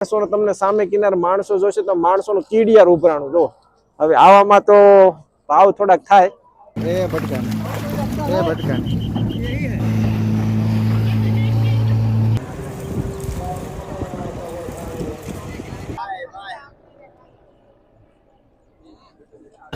માણસો તમને સામે કિનારે માણસો જોશે તો માણસોનું કીડિયાર ઉભરાણું જો હવે આવામાં તો ભાવ થોડાક થાય એ ભટકાને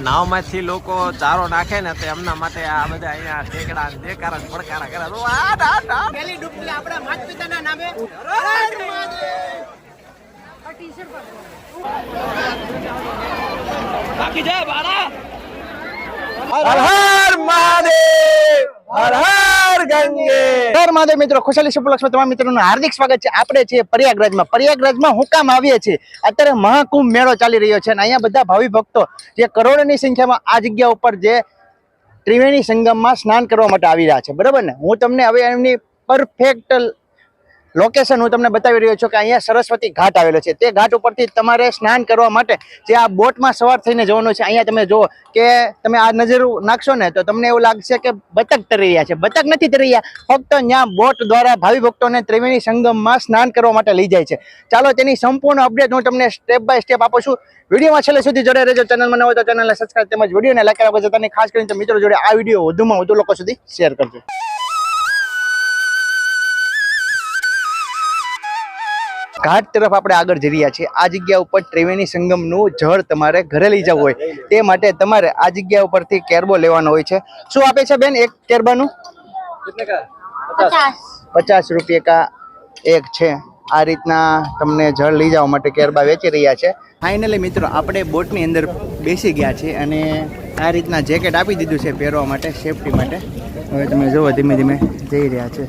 નાવ માંથી લોકો ચારો નાખે ને તો એમના માટે આ બધા અહીંયા ઠેકડા દેકારા પડકારા કરે તો આ પેલી ડૂબકી આપણા માતા પિતાના નામે બાકી જાય બાળા હર હર મહાદેવ હર હર ગંગે હર મહાદેવ મિત્રો ખુશાલી સુપલક્ષમાં તમામ મિત્રોનું હાર્દિક સ્વાગત છે। આપણે છીએ પ્રયાગરાજમાં હું કામ આવીએ છીએ અત્યારે મહાકુંભ મેળો ચાલી રહ્યો છે અને અહીંયા બધા ભાવિ ભક્તો જે કરોડોની સંખ્યામાં આ જગ્યા ઉપર જે ત્રિવેણી સંગમમાં સ્નાન કરવા માટે આવી રહ્યા છે, બરાબર ને। હું તમને હવે એમની પરફેક્ટ લોકેશન હું તમને બતાવી રહ્યો છું કે અહીંયા સરસ્વતી ઘાટ આવેલો છે। તે ઘાટ ઉપરથી તમારે સ્નાન કરવા માટે જે આ બોટમાં સવાર થઈને જવાનું છે। અહીંયા તમે જુઓ કે તમે આ નજર નાખશો ને તો તમને એવું લાગશે કે બતક તરી રહ્યા છે, બતક નથી તરી રહ્યા, ફક્ત ત્યાં બોટ દ્વારા ભાવિ ભક્તોને ત્રિવેણી સંગમમાં સ્નાન કરવા માટે લઈ જાય છે। ચાલો તેની સંપૂર્ણ અપડેટ હું તમને સ્ટેપ બાય સ્ટેપ આપું છું। વિડીયોમાં છેલ્લે સુધી જોડે રહેજો। ચેનલમાં ન હોય તો ચેનલને સબસ્ક્રાઇબ તેમજ વિડીયોને લાઈક કરવા જતા ખાસ કરીને મિત્રો જોડે આ વિડીયો વધુમાં વધુ લોકો સુધી શેર કરજો। ઘાટ તરફ આપણે આગળ જઈ રહ્યા છીએ। આ જગ્યા ઉપર ત્રિવેણી સંગમનું જળ તમારે ઘરે લઈ જવું હોય તે માટે તમારે આ જગ્યા ઉપરથી કેરબો લેવાનો હોય છે। શું આપે છે બેન એક કેરબાનું? 50 રૂપિયા કા એક છે। આ રીતના તમને જળ લઈ જવા માટે કેરબા વેચી રહ્યા છે। ફાઇનલી મિત્રો આપણે બોટની અંદર બેસી ગયા છીએ અને આ રીતના જેકેટ આપી દીધું છે પહેરવા માટે, સેફટી માટે। હવે તમે જુઓ ધીમે ધીમે જઈ રહ્યા છે।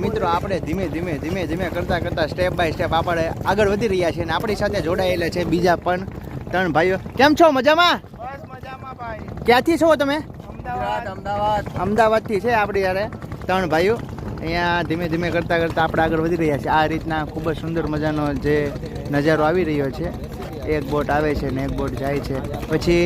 મિત્રો આપણે ધીમે ધીમે કરતા સ્ટેપ બાય સ્ટેપ આપણે આગળ વધી રહ્યા છીએ અને આપણી સાથે જોડાયેલા છે બીજા પણ 3 ભાઈઓ। કેમ છો? મજામાં? બસ મજામાં ભાઈ। ક્યાંથી છો તમે? અમદાવાદ થી છે આપણી યારે 3 ભાઈઓ। અહીંયા ધીમે ધીમે કરતા આપણે આગળ વધી રહ્યા છીએ। આ રીતના ખૂબ જ સુંદર મજાનો જે નજારો આવી રહ્યો છે। એક બોટ આવે છે ને એક બોટ જાય છે। પછી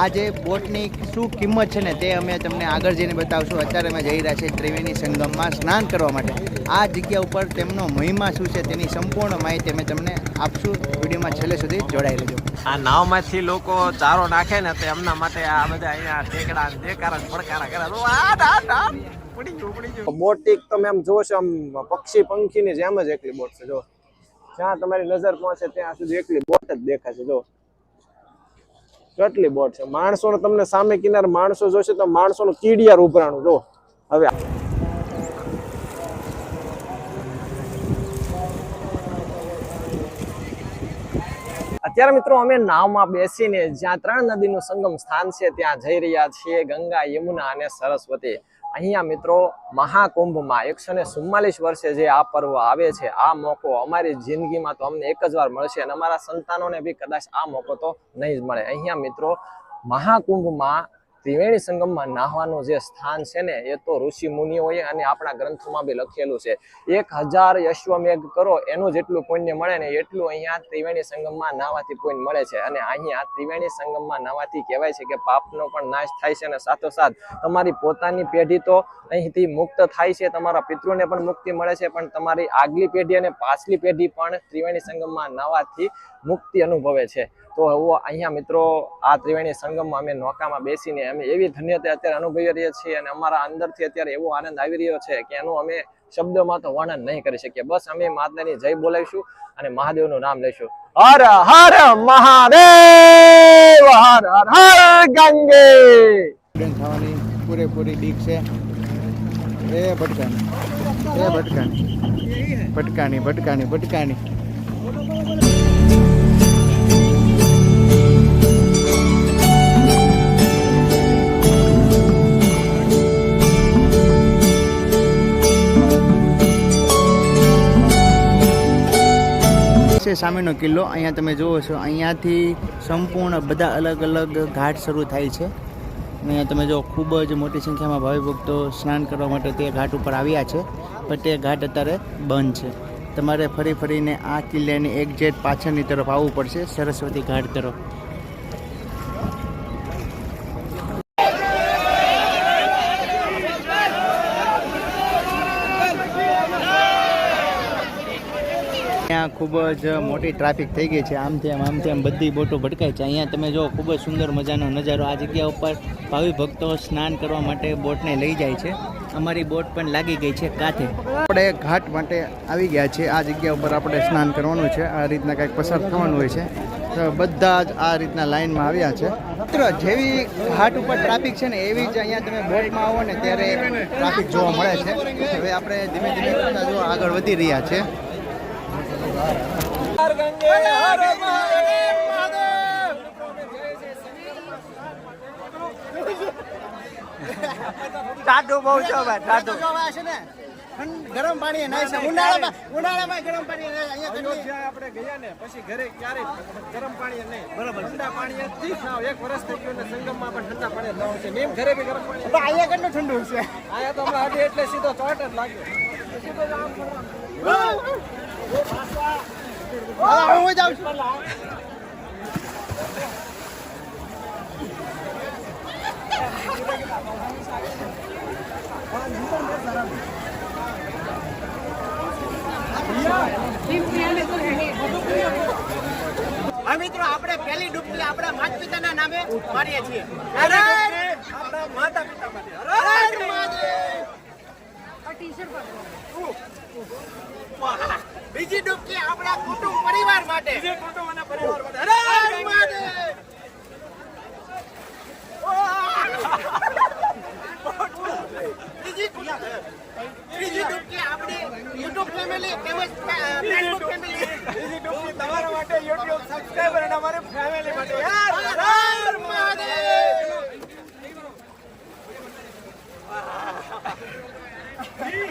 આ જે બોટની શું કિંમત છે ને તે અમે તમને આગળ જઈને બતાવશું। અત્યારે અમે જઈ રહ્યા છીએ ત્રિવેણી સંગમમાં સ્નાન કરવા માટે। આ જગ્યા ઉપર તેમનો મહિમા શું છે તેની સંપૂર્ણ માહિતી અમે તમને આપશું। વિડીયોમાં છેલ્લે સુધી જોડાઈ રહેજો। આ નાવ માંથી લોકો ચારો નાખે ને તો એમના માટે આ બધા અહીંયા ઠેકડા દેકારા પડકારા કરે તો બોટ એક તમે આમ જોવો છો, આમ પક્ષી પંખીની જેમ જ એકલી બોટ છે। જો જ્યાં તમારી નજર પહોંચે ત્યાં સુધી એકલી બોટ જ દેખાશે। જો કેટલી બોટ છે, માણસોને તમને સામે કિનારે માણસો જોશે તો માણસોનું કીડિયાર ઉભરાણું જો હવે અત્યારે મિત્રો અમે નાવમાં બેસીને જ્યાં 3 નદીનું સંગમ સ્થાન છે ત્યાં જઈ રહ્યા છીએ, ગંગા, યમુના અને સરસ્વતી। અહીંયા મિત્રો મહાકુંભમાં 144 વર્ષે જે આ પર્વ આવે છે, આ મોકો અમારી જિંદગીમાં તો અમને એક જ વાર મળશે અને અમારા સંતાનોને બી કદાચ આ મોકો તો નહીં જ મળે। અહીંયા મિત્રો મહાકુંભમાં ત્રિવેણી સંગમમાં નાહવાનું જે સ્થાન છે ને એ તો ઋષિ મુનિઓએ અને આપણા ગ્રંથોમાં બી લખેલું છે। 1000 અશ્વમેઘ કરો એનું જેટલું પુણ્ય મળે ને એટલું અહીંયા ત્રિવેણી સંગમમાં નાહવાથી પુણ્ય મળે છે। અને અહીંયા ત્રિવેણી સંગમમાં નાહવાથી કહેવાય છે કે પાપનો પણ નાશ થાય છે અને સાથોસાથ તમારી પોતાની પેઢી તો અહીંથી મુક્ત થાય છે, તમારા પિતૃને પણ મુક્તિ મળે છે, પણ તમારી આગલી પેઢી અને પાછલી પેઢી પણ ત્રિવેણી સંગમમાં નાહવાથી મુક્તિ અનુભવે છે। તો અહીંયા મિત્રો આ ત્રિવેણી સંગમમાં અમે નૌકામાં બેસીને અમે એવી ધન્યતા અત્યારે અનુભવી રહ્યા છીએ અને અમારા અંદરથી અત્યારે એવો આનંદ આવી રહ્યો છે કે એનું અમે શબ્દોમાં તો વર્ણન નહીં કરી શકીએ। બસ અમે માતાની જય બોલાવીશું અને મહાદેવનું નામ લઈશું। હર હર મહાદેવ, હર હર ગંગે। ખાવાની પૂરેપૂરી બીક છે। એ ભટકાની સામેનો કિલ્લો અહીંયા તમે જુઓ છો। અહીંયાથી સંપૂર્ણ બધા અલગ અલગ ઘાટ શરૂ થાય છે। અહીંયા તમે જો ખૂબ જ મોટી સંખ્યામાં ભાવિ ભક્તો સ્નાન કરવા માટે તે ઘાટ ઉપર આવ્યા છે, પણ તે ઘાટ અત્યારે બંધ છે। તમારે ફરીને આ કિલ્લાની એક્ઝેક્ટ પાછળની તરફ આવવું પડશે, સરસ્વતી ઘાટ તરફ। અહીંયા ખૂબ જ મોટી ટ્રાફિક થઈ ગઈ છે. આમ તેમ બધી બોટો ભટકાય છે. અહીંયા તમે જો ખૂબ જ સુંદર મજાનો નજારો. આ જગ્યા ઉપર ભાવિ ભક્તો સ્નાન કરવા માટે બોટને લઈ જાય છે. અમારી બોટ પણ લાગી ગઈ છે કાંઠે. આપણે ઘાટ માટે આવી ગયા છે. આ જગ્યા ઉપર આપણે સ્નાન કરવાનું છે. આ રીતના કંઈક પસાર થવાનું હોય છે. તો બધા જ આ રીતના લાઈનમાં આવ્યા છે. મિત્રો જેવી ઘાટ ઉપર ટ્રાફિક છે ને એવી જ અહીંયા તમે બોટમાં આવો ને ત્યારે ટ્રાફિક જોવા મળે છે. હવે આપણે ધીમે ધીમે કરતા જો આગળ વધી રહ્યા છે. ટાટો બહુ છે ભાઈ. ટાટો છે ને ગરમ પાણી નાય છે. ઉનાળામાં ગરમ પાણી અહીંયા આપણે ગયા ને પછી ઘરે ક્યારે ગરમ પાણી નહીં. બરાબર. ઠંડા પાણી થી નાવ. એક વર્ષ થઈ ગયું ને સંગમમાં પણ ઠંડા પાણી નાવ છે. મેમ ઘરે બી ગરમ પાણી. અહીંયા કેટલું ઠંડુ છે? અહીંયા તો હમણાં હજી એટલે સીધો ચોટ જ લાગ્યો. સીધો જ આમ હું જાઉં છું. મિત્રો આપણે પહેલી ડૂબકી આપણા માતા પિતાના નામે મારીએ છીએ. આપણા માતા પિતા માટે. બીજી ડૂબકી આપણા કુટુંબ પરિવાર માટે. ત્રીજી ડૂબકી આપણી યુટ્યુબ ફેમિલી તેમજ ફેસબુક ફેમિલી. ત્રીજી ડૂબકી તમારા માટે યુટ્યુબ સબસ્ક્રાઇબર અને અમારી ફેમિલી માટે. હર મહાદેવ.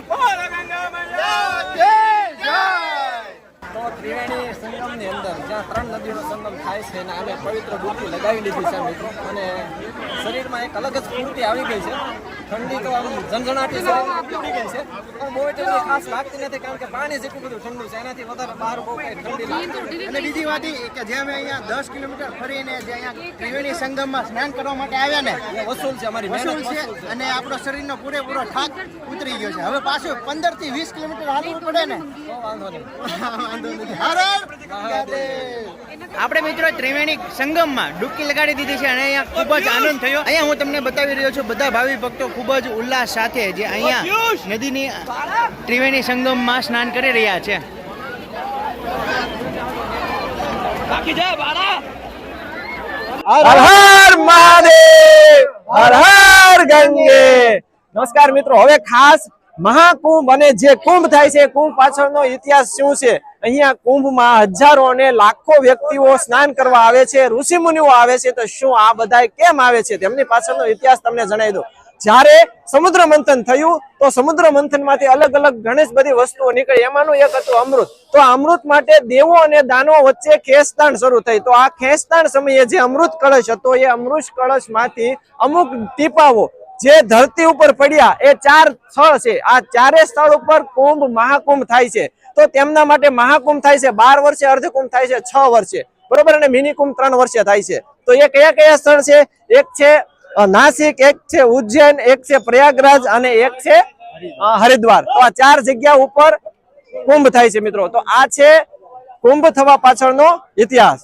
બોલ ગંગા મૈયા જય જય. તો ત્રિવેણી સંગમની અંદર જ્યાં 3 નદીનો સંગમ થાય છે અને આને પવિત્ર ડૂબકી લગાવી લીધી છે મિત્રો. અને શરીરમાં એક અલગ જ સ્ફૂર્તિ આવી ગઈ છે. ઠંડી તો આમ ઝંઝણાટી શરીરમાં પડી ગઈ છે પણ બહુ એટલી ખાસ લાગતી નથી કારણ કે પાણી જેટલું બધું ઠંડુ છે એનાથી વધારે બહાર બહુ કંઈ ઠંડી લાગતી. અને બીજી વાત એ કે જે અમે અહીંયા 10 કિલોમીટર ફરીને જે અહીંયા ત્રિવેણી સંગમમાં સ્નાન કરવા માટે આવ્યા ને એ વસૂલ છે. અમારી વસૂલ છે અને આપણો શરીરનો પૂરેપૂરો થાક ઉતરી ગયો છે. હવે પાછું 15 થી 20 કિલોમીટર હાલવું પડે ને તો વાંધો નહીં. આપણે મિત્રો ત્રિવેણી સંગમમાં ડૂબકી લગાડી દીધી છે અને અહીંયા ખૂબ જ આનંદ થયો. અહીંયા હું તમને બતાવી રહ્યો છું બધા ભાવિ ભક્તો ખૂબ જ ઉલ્લાસ સાથે જે અહીંયા નદીની ત્રિવેણી સંગમમાં સ્નાન કરી રહ્યા છે. હર હર મહાદેવ, હર હર ગંગે. નમસ્કાર મિત્રો, હવે ખાસ મહાકુંભ અને જે કુંભ થાય છે કુંભ પાછળનો ઇતિહાસ શું છે. અહીંયા કુંભમાં હજારો અને લાખો વ્યક્તિઓ સ્નાન કરવા આવે છે, ઋષિ મુનિઓ આવે છે. તો શું આ બધા કેમ આવે છે તેમની પાછળનો ઇતિહાસ તમને જણાવી દઉં. જ્યારે સમુદ્ર મંથન થયું તો સમુદ્ર મંથન માંથી અલગ અલગ ઘણી બધી વસ્તુઓ નીકળી. એમાંનું એક હતું અમૃત. તો અમૃત માટે દેવો અને દાનવો વચ્ચે ખેંચતાણ શરૂ થઈ. તો આ ખેંચતાણ સમયે જે અમૃત કળશ હતો એ અમૃત કળશ માંથી અમુક ટીપાઓ જે ધરતી ઉપર પડ્યા એ 4 સ્થળ છે. આ 4 સ્થળ ઉપર કુંભ મહાકુંભ થાય છે. તો તેમના માટે મહાકુંભ થાય છે 12 વર્ષે, અર્ધકુંભ થાય છે 6 વર્ષે, બરોબર. અને મિની કુંભ 3 વર્ષે થાય છે. તો એ કયા કયા સ્થળ છે? એક છે નાસિક, એક છે ઉજ્જૈન, એક છે પ્રયાગરાજ અને એક છે હરિદ્વાર. તો આ 4 જગ્યા ઉપર કુંભ થાય છે મિત્રો. તો આ છે કુંભ થવા પાછળનો ઇતિહાસ.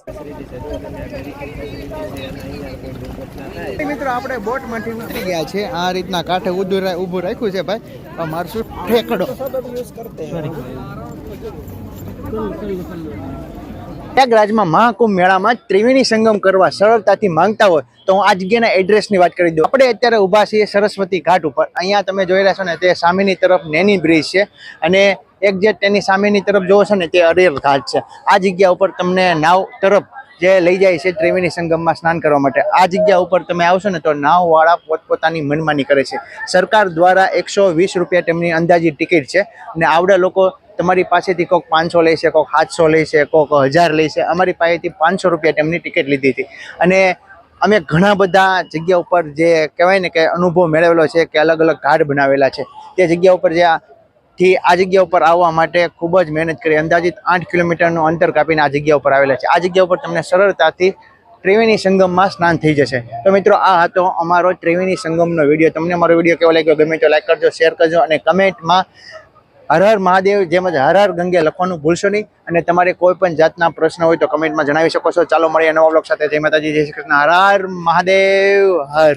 મિત્રો આપણે બોટ માંથી ઉતરી ગયા છે. આ રીતના કાંઠે ઊભું રાખ્યું છે ભાઈ. મારશું ઠેકડો. પ્રયાગરાજમાં મહાકુંભ મેળામાં ત્રિવેણી સંગમ કરવા સરળતાથી માંગતા હોય તો હું આ જગ્યાના એડ્રેસની વાત કરી દઉં. આપણે અત્યારે ઊભા છીએ સરસ્વતી ઘાટ ઉપર. અહીંયા તમે જોઈ રહ્યા છો ને તે સામેની તરફ નેની બ્રિજ છે અને એક જે તેની સામેની તરફ જોવો છો ને તે અરેલ ઘાટ છે. આ જગ્યા ઉપર તમને નાવ તરફ જે લઈ જાય છે ત્રિવેણી સંગમમાં સ્નાન કરવા માટે. આ જગ્યા ઉપર તમે આવશો ને તો નાવવાળા પોતપોતાની મનમાની કરે છે. સરકાર દ્વારા 120 રૂપિયા તેમની અંદાજિત ટિકિટ છે અને આવડા લોકો તમારી પાસેથી કોઈક 500 લે છે, કોઈક 700 લે છે, કોઈક 1000 લે છે. અમારી પાસેથી 500 રૂપિયા તેમની ટિકિટ લીધી હતી અને અમે ઘણા બધા જગ્યા ઉપર જે કહેવાય ને કે અનુભવ મેળવેલો છે કે અલગ અલગ ઘાટ બનાવેલા છે. તે જગ્યા ઉપર થી આ જગ્યા ઉપર આવવા માટે ખૂબ જ મહેનત કરી. અંદાજિત 8 કિલોમીટરનું અંતર કાપીને આ જગ્યા ઉપર આવેલા છે. આ જગ્યા ઉપર તમને સરળતાથી ત્રિવેણી સંગમમાં સ્નાન થઈ જશે. તો મિત્રો આ હતો અમારો ત્રિવેણી સંગમનો વિડીયો. તમને અમારો વિડીયો કેવો લાગ્યો ગમે તો લાઈક કરજો, શેર કરજો અને કમેન્ટમાં હર હર મહાદેવ જેમ જ હર હર ગંગે લખવાનું ભૂલશો નહીં. અને તમારે કોઈ પણ જાતના પ્રશ્ન હોય તો કમેન્ટમાં જણાવી શકો છો. ચાલો મળીએ નવા બ્લોગ સાથે. જય માતાજી, જય શ્રી કૃષ્ણ, હર હર મહાદેવ હર.